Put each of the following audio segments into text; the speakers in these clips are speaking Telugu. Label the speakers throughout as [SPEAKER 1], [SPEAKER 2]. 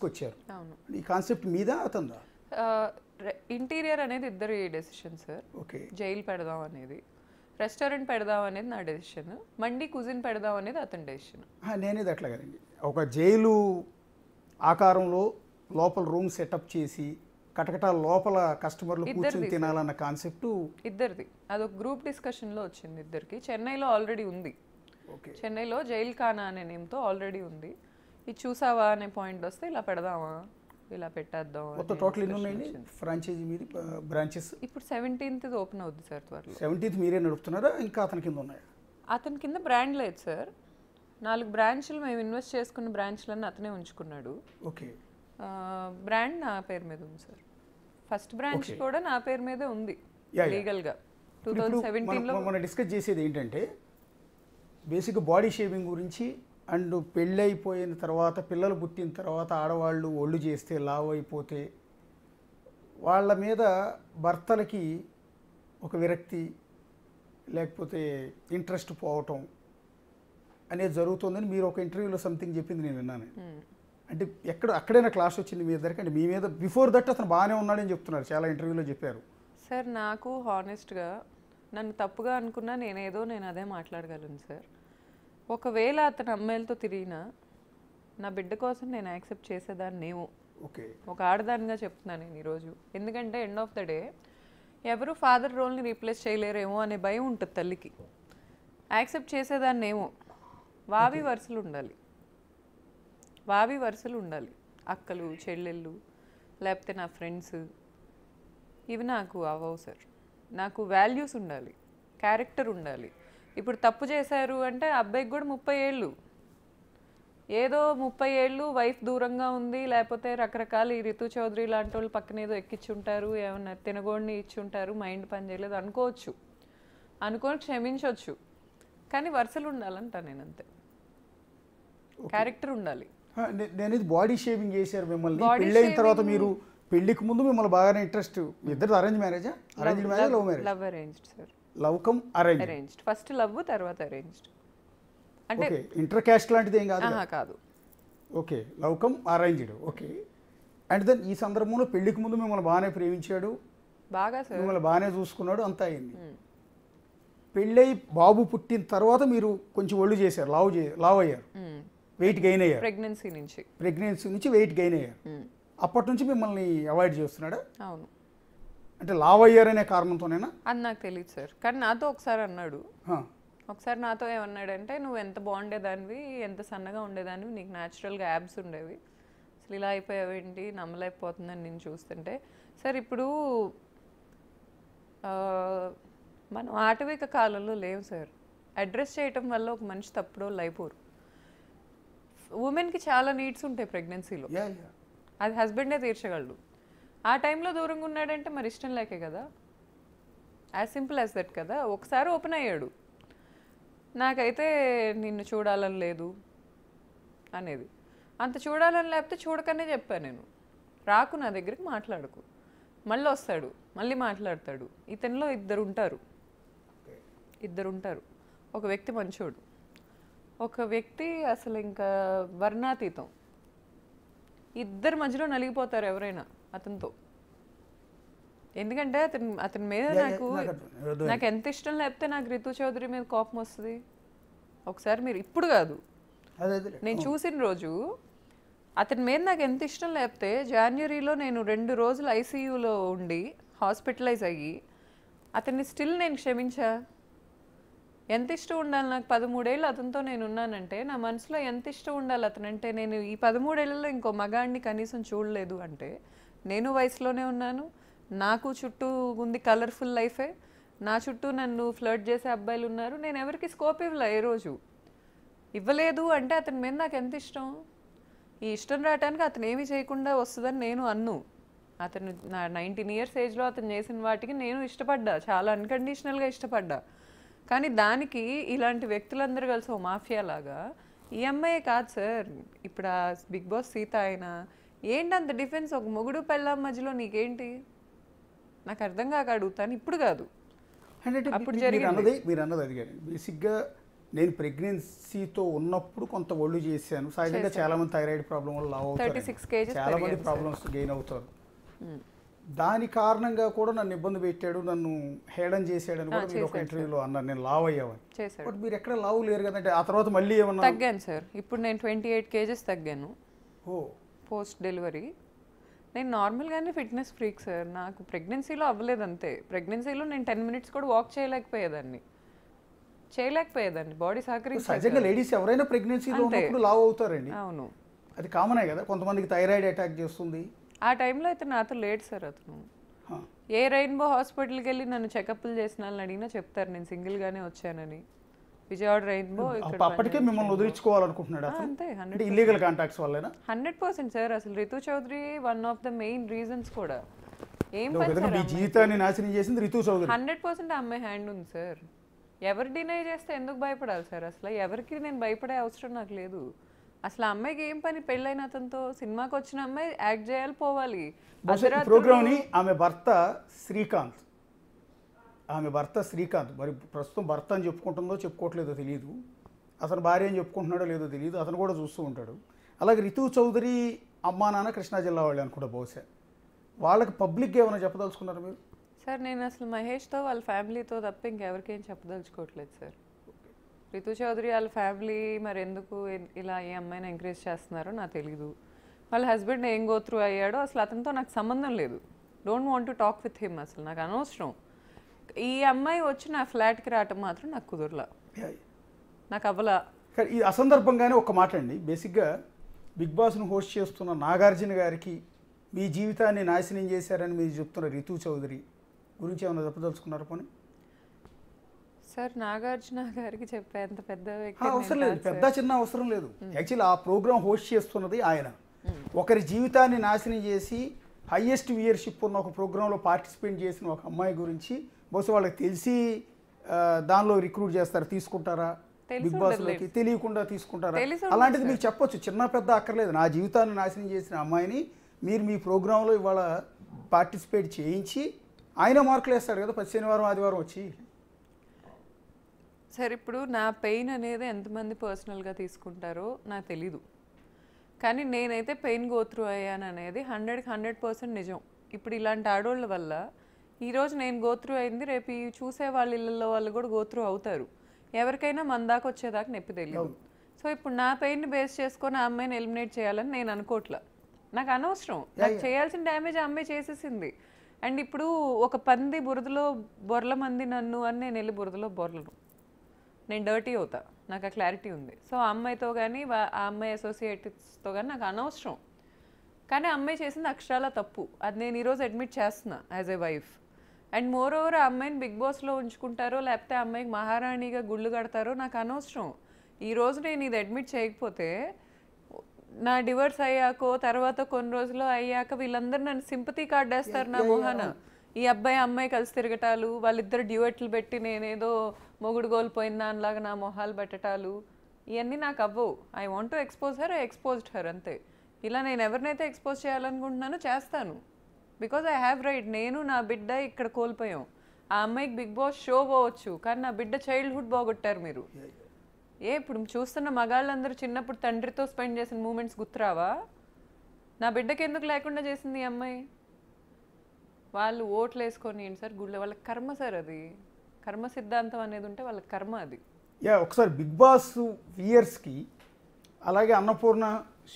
[SPEAKER 1] వచ్చారు.
[SPEAKER 2] అవును.
[SPEAKER 1] ఈ కాన్సెప్ట్ మీద అతందా?
[SPEAKER 2] ఇంటీరియర్ అనేది ఇద్దరి డెసిషన్ సార్.
[SPEAKER 1] ఓకే.
[SPEAKER 2] జైలు పెడదాం అనేది, రెస్టారెంట్ పెడదాం అనేది నా డెసిషన్, మండి కుజిన్ పెడదాం అనేది అతని డెసిషన్.
[SPEAKER 1] నేనేది అట్లాగండి, ఒక జైలు ఆకారంలో లోపల రూమ్ సెటప్ చేసి కటకట లోపల కస్టమర్లు కూర్చొని తినాలన్న కాన్సెప్ట్
[SPEAKER 2] ఇద్దరిది. అదొక గ్రూప్ డిస్కషన్లో వచ్చింది ఇద్దరికి. చెన్నైలో ఆల్రెడీ ఉంది.
[SPEAKER 1] ఓకే.
[SPEAKER 2] చెన్నైలో జైల్ ఖానా అనే నేమ్తో ఆల్రెడీ ఉంది. ఇది చూసావా అనే పాయింట్ వస్తే ఇలా పెడదామా, ఇలా పెట్టేద్దాం.
[SPEAKER 1] మొత్తం టోటల్ ఎన్ని ఉన్నాయండి ఫ్రాంచైజీ మీద బ్రాంచెస్?
[SPEAKER 2] ఇప్పుడు 17th ఓపెన్ అవుద్ది సార్ త్వరలో.
[SPEAKER 1] 17th మీరే నడుపుతున్నారా, ఇంకా అతని కింద ఉన్నాయా?
[SPEAKER 2] అతని కింద బ్రాండ్ లేదు సార్. 4 బ్రాంచ్లు మేము ఇన్వెస్ట్ చేసుకున్న బ్రాంచ్లన్నీ అతనే ఉంచుకున్నాడు.
[SPEAKER 1] ఓకే.
[SPEAKER 2] బ్రాండ్ నా పేరు మీద ఉంది సార్. ఫస్ట్ బ్రాంచ్ కూడా నా పేరు మీదే ఉంది లీగల్గా. 2017లో
[SPEAKER 1] మనం డిస్కస్ చేసేది ఏంటంటే బేసిక్గా బాడీ షేవింగ్ గురించి. అండ్ పెళ్ళి అయిపోయిన తర్వాత, పిల్లలు పుట్టిన తర్వాత ఆడవాళ్ళు ఒళ్ళు చేస్తే లావు అయిపోతే వాళ్ళ మీద భర్తలకి ఒక విరక్తి లేకపోతే ఇంట్రెస్ట్ పోవటం అనేది జరుగుతుందని మీరు ఒక ఇంటర్వ్యూలో సంథింగ్ చెప్పింది నేను విన్నాను. అంటే అక్కడైనా క్లాస్ వచ్చింది మీ ఇద్దరికి? అంటే మీ మీద బిఫోర్ దట్ అతను బాగానే ఉన్నాడని చెప్తున్నారు, చాలా ఇంటర్వ్యూలో చెప్పారు.
[SPEAKER 2] సార్ నాకు హానెస్ట్గా నన్ను తప్పుగా అనుకున్నా నేను అదే మాట్లాడగలను సార్. ఒకవేళ అతను అమ్మాయిలతో తిరిగినా నా బిడ్డ కోసం నేను యాక్సెప్ట్ చేసేదాన్నేమో.
[SPEAKER 1] ఓకే.
[SPEAKER 2] ఒక ఆడదానిగా చెప్తున్నాను నేను ఈరోజు. ఎందుకంటే ఎండ్ ఆఫ్ ద డే ఎవరు ఫాదర్ రోల్ని రీప్లేస్ చేయలేరేమో అనే భయం ఉంటుంది తల్లికి. యాక్సెప్ట్ చేసేదాన్నేమో. వావి వరుసలు ఉండాలి. అక్కలు, చెల్లెళ్ళు, లేకపోతే నా ఫ్రెండ్స్, ఇవి నాకు అవ్వవు సార్. నాకు వాల్యూస్ ఉండాలి, క్యారెక్టర్ ఉండాలి. ఇప్పుడు తప్పు చేశారు అంటే అబ్బాయికి కూడా 30 ఏళ్ళు. ఏదో 30 ఏళ్ళు వైఫ్ దూరంగా ఉంది, లేకపోతే రకరకాల ఈ రితు చౌదరి లాంటి వాళ్ళు పక్కన ఏదో ఎక్కించుంటారు, ఏమన్నా తినగోడిని ఇచ్చుంటారు, మైండ్ పని చేయలేదు అనుకోవచ్చు, అనుకొని క్షమించవచ్చు. కానీ వరుసలు ఉండాలంట నేను, అంతే. క్యారెక్టర్ ఉండాలి.
[SPEAKER 1] నేను ఇది బాడీ షేవింగ్ చేశారు మిమ్మల్ని పెళ్ళైన తర్వాత. మీరు పెళ్లికి ముందు మిమ్మల్ని బాగానే ఇంట్రెస్ట్. ఇద్దరు అరేంజ్ మ్యారేజా? Arranged marriage, love marriage?
[SPEAKER 2] Love arranged sir.
[SPEAKER 1] Love come
[SPEAKER 2] arranged. First love, తర్వాత అరేంజ్డ్. అంటే
[SPEAKER 1] ఇంటర్ క్యాస్ట్ లాంటిది ఏం కాదు?
[SPEAKER 2] కాదు.
[SPEAKER 1] Okay. Love come arranged. Okay. And then ఈ సందర్భంలో పెళ్లికి ముందు మిమ్మల్ని బాగానే ప్రేమించాడు,
[SPEAKER 2] బాగా సార్,
[SPEAKER 1] మిమ్మల్ని బాగానే చూసుకున్నాడు, అంతా అయింది. పెళ్ళై బాబు పుట్టిన తర్వాత మీరు కొంచెం ఒళ్ళు చేశారు, లావ్ అయ్యారు, వెయిట్ గెయిన్ అయ్యారు.
[SPEAKER 2] ప్రెగ్నెన్సీ
[SPEAKER 1] నుంచి వెయిట్ గెయిన్ అయ్యారు. అప్పటి నుంచి మిమ్మల్ని అవాయిడ్ చేస్తున్నాడా?
[SPEAKER 2] అవును.
[SPEAKER 1] అంటే లావ్ అయ్యారనే కారణంతోనేనా?
[SPEAKER 2] అది నాకు తెలియదు సార్. కానీ నాతో ఒకసారి అన్నాడు. ఒకసారి నాతో ఏమన్నాడంటే, నువ్వు ఎంత బాగుండేదానివి, ఎంత సన్నగా ఉండేదానివి, నీకు న్యాచురల్గా యాబ్స్ ఉండేవి, అసలు ఇలా అయిపోయావేంటి, నమ్మలేకపోతుందని నేను చూస్తుంటే. సార్ ఇప్పుడు మనం ఆటవిక కాలంలో లేవు సార్. అడ్రస్ చేయటం వల్ల ఒక మనిషి తప్పుడోళ్ళు అయిపోరు. ఉమెన్కి చాలా నీడ్స్ ఉంటాయి ప్రెగ్నెన్సీలో, అది హస్బెండే తీర్చగలడు. ఆ టైంలో దూరంగా ఉన్నాడంటే మరి ఇష్టం లేకే కదా. యాజ్ సింపుల్ యాజ్ దట్ కదా. ఒకసారి ఓపెన్ అయ్యాడు, నాకైతే నిన్ను చూడాలని లేదు అనేది. అంత చూడాలని లేకపోతే చూడకనే చెప్పాను నేను. రాకు నా దగ్గరికి, మాట్లాడకు. మళ్ళీ వస్తాడు, మళ్ళీ మాట్లాడతాడు. ఇతనిలో ఇద్దరు ఉంటారు. ఒక వ్యక్తి మంచోడు, ఒక వ్యక్తి అసలు ఇంకా వర్ణాతీతం. ఇద్దరి మధ్యలో నలిగిపోతారు ఎవరైనా అతనితో. ఎందుకంటే అతని మీద నాకు ఎంత ఇష్టం లేకపోతే నాకు రితు చౌదరి మీద కోపం వస్తుంది. ఒకసారి మీరు, ఇప్పుడు కాదు, నేను చూసిన రోజు అతని మీద నాకు ఎంత ఇష్టం లేకపోతే, జనవరిలో నేను 2 రోజులు ఐసీయూలో ఉండి హాస్పిటలైజ్ అయ్యి అతన్ని స్టిల్ నేను క్షమించా. ఎంత ఇష్టం ఉండాలి నాకు? 13 ఏళ్ళు అతనితో నేను ఉన్నానంటే నా మనసులో ఎంత ఇష్టం ఉండాలి అతనంటే. నేను ఈ 13 ఏళ్ళలో ఇంకో మగాడిని కనీసం చూడలేదు అంటే, నేను వయసులోనే ఉన్నాను, నాకు చుట్టూ ఉంది కలర్ఫుల్ లైఫే, నా చుట్టూ నన్ను ఫ్లర్ట్ చేసే అబ్బాయిలు ఉన్నారు. నేను ఎవరికి స్కోప్ ఇవ్వలేదు అంటే అతని మీద నాకు ఎంత ఇష్టం. ఈ ఇష్టం రావడానికి అతను ఏమీ చేయకుండా వస్తుందని నేను అతను నా 19 years ఏజ్లో అతను చేసిన వాటికి నేను ఇష్టపడ్డా, చాలా అన్కండిషనల్గా ఇష్టపడ్డా. కానీ దానికి ఇలాంటి వ్యక్తులందరూ కలిసి ఓ మాఫియా లాగా, ఈ అమ్మాయి కాదు సార్, ఇప్పుడు ఆ బిగ్ బాస్ సీత అయినా ఏంటి అంత డిఫెన్స్? ఒక మొగుడు పెళ్ళాం మధ్యలో నీకేంటి? నాకు అర్థం కాక అడుగుతాను. ఇప్పుడు కాదు, అప్పుడు జరిగింది.
[SPEAKER 1] మీరు అన్నది అది కానీ బేసిక్గా నేను ప్రెగ్నెన్సీతో ఉన్నప్పుడు కొంత ఒళ్ళు చేశాను. సహజంగా చాలామంది థైరాయిడ్ ప్రాబ్లం వల్ల లావ్ అవుతారు, చాలామంది ప్రాబ్లమ్స్ గెయిన్ అవుతారు. దాని కారణంగా కూడా నన్ను ఇబ్బంది పెట్టాడు, నన్ను హేళన చేశాడని కూడా మీరు ఒక ఇంటర్వ్యూలో అన్నారు, నేను లావ్ అయ్యావని. బట్ మీరు ఎక్కడ లావ్ లేరు కదంటే. ఆ తర్వాత మళ్ళీ ఏమన్నా?
[SPEAKER 2] తగ్గాను సార్. ఇప్పుడు నేను 28 kgs తగ్గాను పోస్ట్ డెలివరీ. నేను నార్మల్గానే ఫిట్నెస్ ఫ్రీక్ సార్. నాకు ప్రెగ్నెన్సీలో అవ్వలేదు అంతే. ప్రెగ్నెన్సీలో నేను 10 minutes కూడా వాక్ చేయలేకపోయేదాన్ని. బాడీ
[SPEAKER 1] సహజంగా లేడీస్ ఎవరైనా ప్రెగ్నెన్సీలో ఉన్నప్పుడు లావ్ అవుతారండి.
[SPEAKER 2] అవును,
[SPEAKER 1] అది కామనే కదా. కొంతమందికి థైరాయిడ్ అటాక్ చేస్తుంది.
[SPEAKER 2] ఆ టైంలో అయితే నాతో లేడు సార్ అతను. ఏ రెయిన్బో హాస్పిటల్కి వెళ్ళి నన్ను చెకప్లు చేసిన వాళ్ళని అడిగినా చెప్తారు నేను సింగిల్గానే వచ్చానని. విజయవాడ రెయిన్బో
[SPEAKER 1] అప్పటికే మిమ్మల్ని వదిలించుకోవాలనుకుంటున్నాడు
[SPEAKER 2] అంతే.
[SPEAKER 1] ఇల్లీగల్ కాంటాక్ట్స్ వల్లేనా?
[SPEAKER 2] 100% సార్. అసలు Ritu Chaudhary one of the main reasons కూడా. ఏం
[SPEAKER 1] మీ జీవితాన్ని నాశనం చేసింది రితు చౌదరి.
[SPEAKER 2] 100% ఆ అమ్మాయి హ్యాండ్ ఉంది సార్. ఎవరు డినై చేస్తే ఎందుకు భయపడాలి సార్? అసలు ఎవరికి నేను భయపడే అవసరం నాకు లేదు. అసలు ఆ అమ్మాయికి ఏం పని? పెళ్ళైన అతనితో సినిమాకి వచ్చిన అమ్మాయి యాక్ట్ చేయాలి, పోవాలి.
[SPEAKER 1] ప్రోగ్రామ్ని ఆమె భర్త శ్రీకాంత్ మరి ప్రస్తుతం భర్త అని చెప్పుకుంటుందో చెప్పుకోవట్లేదో తెలియదు, అతను భార్య అని చెప్పుకుంటున్నాడో లేదో తెలియదు, అతను కూడా చూస్తూ ఉంటాడు. అలాగే రితు చౌదరి అమ్మా నాన్న కృష్ణా జిల్లా వాళ్ళు అనుకుంటా బహుశా. వాళ్ళకి పబ్లిక్గా ఏమైనా చెప్పదలుచుకున్నారు మీరు?
[SPEAKER 2] సార్ నేను అసలు మహేష్తో వాళ్ళ ఫ్యామిలీతో తప్ప ఇంకెవరికేం చెప్పదలుచుకోవట్లేదు సార్. రితు చౌదరి వాళ్ళ ఫ్యామిలీ మరి ఎందుకు ఇలా ఈ అమ్మాయిని ఎంకరేజ్ చేస్తున్నారో నాకు తెలీదు. వాళ్ళ హస్బెండ్ ఏం గో త్రూ అయ్యాడో అసలు అతనితో నాకు సంబంధం లేదు. Don't want to talk with him. అసలు నాకు అనవసరం. ఈ అమ్మాయి వచ్చి నా ఫ్లాట్కి రావటం మాత్రం నాకు కుదరలా, నాకు అవ్వలా.
[SPEAKER 1] ఈ అసందర్భంగానే ఒక మాట అండి, బేసిక్గా బిగ్ బాస్ను హోస్ట్ చేస్తున్న నాగార్జున గారికి మీ జీవితాన్ని నాశనం చేశారని మీరు చెప్తున్న రితు చౌదరి గురించి ఏమైనా చెప్పదలుచుకున్నారు? పోనీ
[SPEAKER 2] సార్ నాగార్జున గారికి చెప్పేంత పెద్ద
[SPEAKER 1] అవసరం లేదు, పెద్ద చిన్న అవసరం లేదు. యాక్చువల్లీ ఆ ప్రోగ్రామ్ హోస్ట్ చేస్తున్నది ఆయన. ఒకరి జీవితాన్ని నాశనం చేసి హైయెస్ట్ వ్యూయర్షిప్ ఉన్న ఒక ప్రోగ్రాంలో పార్టిసిపేట్ చేసిన ఒక అమ్మాయి గురించి బహుశా వాళ్ళకి తెలిసి దానిలో రిక్రూట్ చేస్తారు, తీసుకుంటారా? బిగ్ బాస్లోకి తెలియకుండా తీసుకుంటారా? అలాంటిది మీకు చెప్పొచ్చు, చిన్న పెద్ద అక్కర్లేదు. నా జీవితాన్ని నాశనం చేసిన అమ్మాయిని మీరు మీ ప్రోగ్రాంలో ఇవాళ పార్టిసిపేట్ చేయించి ఆయన మార్కులు వేస్తాడు కదా ప్రతి శనివారం ఆదివారం వచ్చి.
[SPEAKER 2] సార్ ఇప్పుడు నా పెయిన్ అనేది ఎంతమంది పర్సనల్గా తీసుకుంటారో నాకు తెలీదు, కానీ నేనైతే పెయిన్ గో త్రూ అయ్యాను అనేది 100% నిజం. ఇప్పుడు ఇలాంటి ఆడోళ్ళ వల్ల ఈరోజు నేను గో త్రూ అయింది, రేపు చూసే వాళ్ళ ఇళ్ళల్లో వాళ్ళు కూడా గో త్రూ అవుతారు. ఎవరికైనా మన దాకా వచ్చేదాకా నొప్పి తెలియదు. సో ఇప్పుడు నా పెయిన్ని బేస్ చేసుకొని ఆ అమ్మాయిని ఎలిమినేట్ చేయాలని నేను అనుకోవట్లా. నాకు అనవసరం. నాకు చేయాల్సిన డ్యామేజ్ ఆ అమ్మాయి చేసేసింది. అండ్ ఇప్పుడు ఒక పంది బురదలో బొర్ల మంది నన్ను అని నేను వెళ్ళి బురదలో బొర్లను, నేను డర్టీ అవుతా. నాకు ఆ క్లారిటీ ఉంది. సో ఆ అమ్మాయితో కానీ ఆ అమ్మాయి అసోసియేట్స్తో కానీ నాకు అనవసరం. కానీ ఆ అమ్మాయి చేసింది అక్షరాల తప్పు. అది నేను ఈరోజు అడ్మిట్ చేస్తున్నా as a wife. And more over ఆ అమ్మాయిని బిగ్ బాస్లో ఉంచుకుంటారో లేకపోతే ఆ అమ్మాయికి మహారాణిగా గుళ్ళు కడతారో నాకు అనవసరం. ఈరోజు నేను ఇది అడ్మిట్ చేయకపోతే నా డివోర్స్ అయ్యాకో తర్వాత కొన్ని రోజులు అయ్యాక వీళ్ళందరూ నన్ను సింపతి కార్డ్ వేస్తారు నా మొహాన. ఈ అబ్బాయి అమ్మాయి కలిసి తిరగటాలు, వాళ్ళిద్దరు డ్యూయెట్లు పెట్టి నేనేదో మొగుడు కోల్పోయిన దానిలాగా నా మొహాలు పెట్టటాలు, ఇవన్నీ నాకు అవ్వవు. I want to expose her, I exposed her అంతే. ఇలా నేను ఎవరినైతే ఎక్స్పోజ్ చేయాలనుకుంటున్నానో చేస్తాను. Because I have right. నేను నా బిడ్డ ఇక్కడ కోల్పోయాం. ఆ అమ్మాయికి బిగ్ బాస్ షో పోవచ్చు, కానీ నా బిడ్డ చైల్డ్హుడ్ బాగొట్టారు మీరు. ఇప్పుడు చూస్తున్న మగాళ్ళందరూ చిన్నప్పుడు తండ్రితో స్పెండ్ చేసిన మూమెంట్స్ గుర్తురావా? నా బిడ్డకి ఎందుకు లేకుండా చేసింది ఈ అమ్మాయి? వాళ్ళు ఓట్లు వేసుకొని ఏంటి సార్ గుళ్ళ, వాళ్ళ కర్మ సార్. అది కర్మ సిద్ధాంతం అనేది ఉంటే వాళ్ళ కర్మ అది.
[SPEAKER 1] ఒకసారి బిగ్ బాస్ వ్యూయర్స్కి అలాగే అన్నపూర్ణ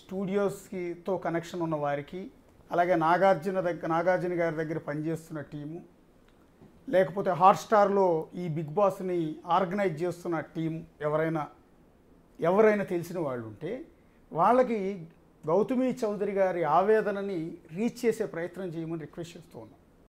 [SPEAKER 1] స్టూడియోస్కితో కనెక్షన్ ఉన్న వారికి, అలాగే నాగార్జున గారి దగ్గర పనిచేస్తున్న టీము, లేకపోతే హాట్స్టార్లో ఈ బిగ్ బాస్ని ఆర్గనైజ్ చేస్తున్న టీం ఎవరైనా తెలిసిన వాళ్ళు ఉంటే వాళ్ళకి గౌతమి చౌదరి గారి ఆవేదనని రీచ్ చేసే ప్రయత్నం చేయమని రిక్వెస్ట్ చేస్తూ ఉన్నాం.